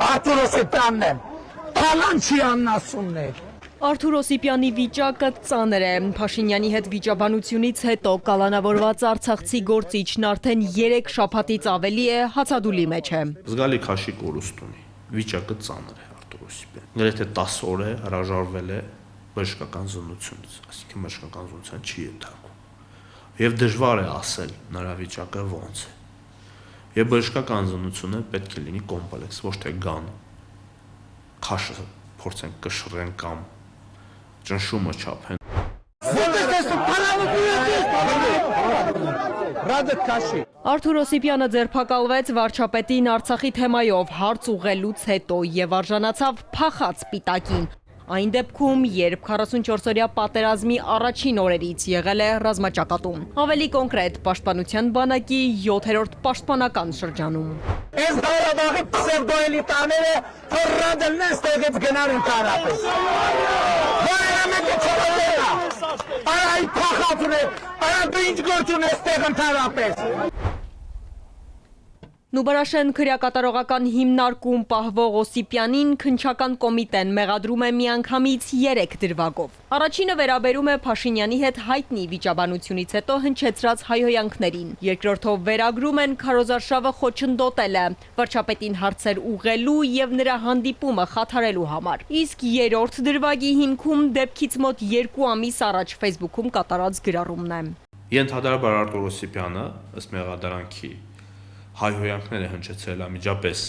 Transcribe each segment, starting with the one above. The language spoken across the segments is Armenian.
Արթուր Օսիպյանն եմ, Փալանչյանն ասումն է։ Արթուր Օսիպյանի վիճակը ծանր է։ Փաշինյանի հետ վիճաբանությունից հետո կալանավորված արցախցի գործիչն արդեն 3 շաբաթից ավելի է հացադուլի մեջ է։ Զգալի քաշի կորուստ ունի, վիճակը ծանր է Արթուր Օսիպյան։ Գրեթե 10 օր է հրաժարվել է բժշկական զննությունից, այսինքն բժշկական զննության չի ենթարկվում։ Եվ դժվար է ասել նրա վիճակը ոնց է։ Եվ բժշկական զննությունը պետք է լինի կոմպլեքս, ոչ թե գան, քաշը փորձեն կշռեն կամ ճնշումը չափեն։ Արթուր Օսիպյանը ձերբակալվեց վարչապետին Արցախի թեմայով հարց ուղղելուց հետո եւ արժանացավ փախած պիտակին։ Այն դեպքում, երբ 44-օրյա պատերազմի առաջին օրերից եղել է ռազմաճակատում։ Ավելի կոնկրետ, պաշտպանության բանակի 7-րդ պաշտպանական շրջանում։ Այս Ղարաբաղի պսևդոէլիտաները հռանդելն են ստեղից գնան ընդհանրապես։ Որը մեկը չորելա։ Արա ի փախած ունե, արա դու ինչ գործ ունես ստեղ ընդհանրապես։ Նուբարաշեն քրեակատարողական հիմնարկում պահվող Օսիպյանին քննչական կոմիտեն մեղադրում է միանգամից 3 դրվագով։ Առաջինը վերաբերում է Փաշինյանի հետ հայտնի վիճաբանությունից հետո հնչեցրած հայհոյանքներին։ Երկրորդով վերագրում են քարոզարշավը խոչընդոտելը, վարչապետին հարցեր ուղղելու եւ նրա հանդիպումը խաթարելու համար։ Իսկ երրորդ դրվագի հիմքում դեպքից մոտ 2 ամիս առաջ Facebook-ում կատարած գրառումն է։ Ենթադրաբար Արթուր Օսիպյանը ըստ մեղադրանքի հայհոյանքները հնչեցրել ամիջապես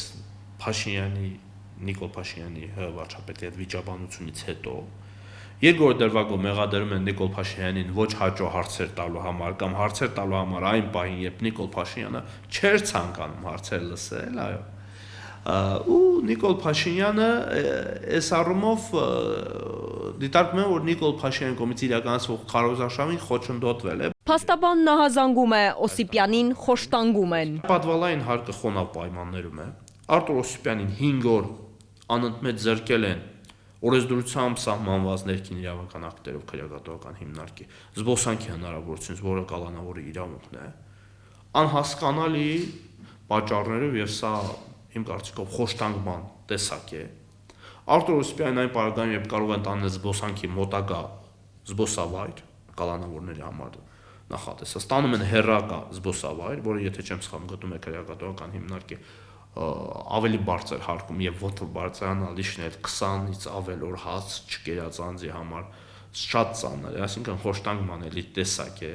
Նիկոլ Փաշինյանի վարչապետի հետ վիճաբանությունից հետո երկրորդ դրվագով մեղադրում են Նիկոլ Փաշինյանին ոչ հաճո հարցեր տալու համար կամ հարցեր տալու համար այն պահին, երբ Նիկոլ Փաշինյանը չէր ցանկանում հարցեր լսել, այո։ Ու Նիկոլ Փաշինյանը այս առումով դիտարկում է, որ Նիկոլ Փաշինյանի կողմից իրականացվող քարոզարշավին խոչընդոտվել է։ Փաստաբան նահազանգում է, Օսիպյանին խոշտանգում են։ Պատվալային հարկը խոնավ պայմաններում է։ Արթուր Օսիպյանին 5 օր անընդմեջ զրկել են օրենսդրությամբ սահմանված ներքին իրավական ակտերով քրեակատարողական հիմնարկի զբոսանքի հնարավորությունից, որը կալանավորի իրավունքն է, անհասկանալի պատճառներով եւ սա իմ կարծիքով խոշտանգման տեսակ է։ Արթուր Օսիպյանն այն պարագայում, երբ կարող են տանել զբոսանքի մոտակա զբոսավայր կալանավորների համար նախատեսած, ստանում են հեռակա զբոսավայր, որը եթե չեմ սխալվում գտնում է քրեակատարողական հիմնարկի ավելի բարձր հարկում եւ ոտը բարձրանալ իշնել 20-ից ավել օր հաց չկերած անձի համար շատ ծանր է, այսինքն խոշտանգման էլի տեսակ է։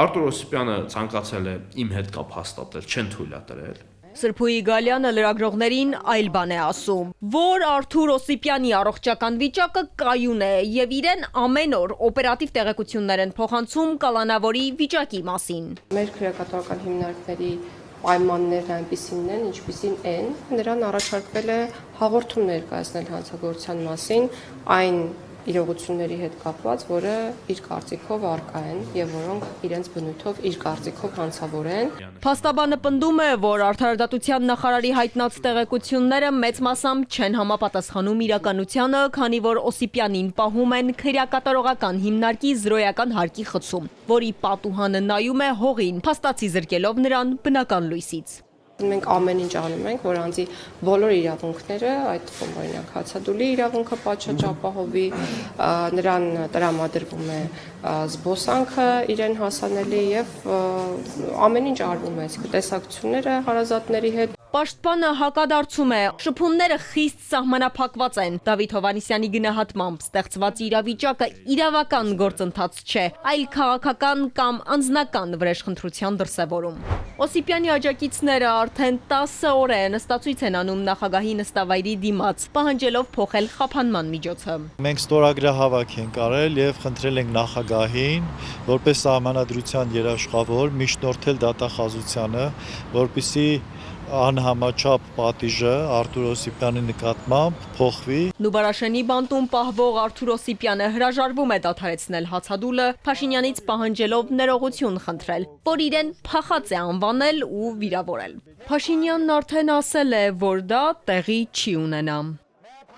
Արթուր Օսիպյանը ցանկացել է իմ հետ կապ հաստատել, չեն թույլատրել։ Սրփուի Գալյանը լրագրողներին այլ բան է ասում, որ Արթուր Օսիպյանի առողջական վիճակը կայուն է եւ իրեն ամեն օր օպերատիվ տեղեկություններ են փոխանցում կալանավորի վիճակի մասին։ Մեր քրեակատարողական հիմնարկների պայմաններն այնպիսին են, ինչպիսին են, նրան առաջարկվել է հաղորդում ներկայացնել հանցագործության մասին այն իրողությունների հետ կապված, որը իր կարծիքով առկա են եւ որոնք իրենց բնույթով իր կարծիքով հանցավոր են։ Փաստաբանը պնդում է, որ Արդարադատության նախարարի հայտնած տեղեկությունները մեծ մասամբ չեն համապատասխանում իրականությանը, քանի որ Օսիպյանին պահում են քրեակատարողական հիմնարկի զրոյական հարկի խցում, որի պատուհանը նայում է հողին, փաստացի զրկելով նրան բնական լույսից։ Մենք ամեն ինչ անում ենք, որ անձի բոլոր իրավունքները, այդ թվում օրինակ հացադուլի իրավունքը պատշաճ ապահովի, նրան տրամադրվում է զբոսանքը իրեն հասանելի եւ ամեն ինչ արվում է, տեսակցությունները հարազատների հետ։ Պաշտպանը հակադարձում է, շփումները խիստ սահմանափակված են։ Դավիթ Հովհաննիսյանի գնահատմամբ ստեղծված իրավիճակը իրավական գործընթաց չէ, այլ քաղաքական կամ անձնական վրեժխնդրության դրսևորում։ Օսիպյանի աջակիցները արդեն 10 օր է նստածույց են անում նախագահի նստավայրի դիմաց, պահանջելով փոխել խափանման միջոցը։ Մենք ստորագրահավաք ենք արել եւ խնդրել ենք նախագահին, որպես սահմանադրության երաշխավոր միջնորդել դատախազությանը, որպեսզի անհամաչափ պատիժը Արթուր Օսիպյանի նկատմամբ փոխվի։ Նուբարաշենի բանտում պահվող Արթուր Օսիպյանը հրաժարվում է դադարեցնել հացադուլը, Փաշինյանից պահանջելով ներողություն խնդրել, որ իրեն փախած է անվանել ու վիրավորել։ Փաշինյանն արդեն ասել է, որ դա տեղի չի ունենա։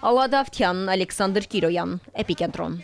Ալադավթյան, Ալեքսանդր Կիրոյան, Էպիկենտրոն։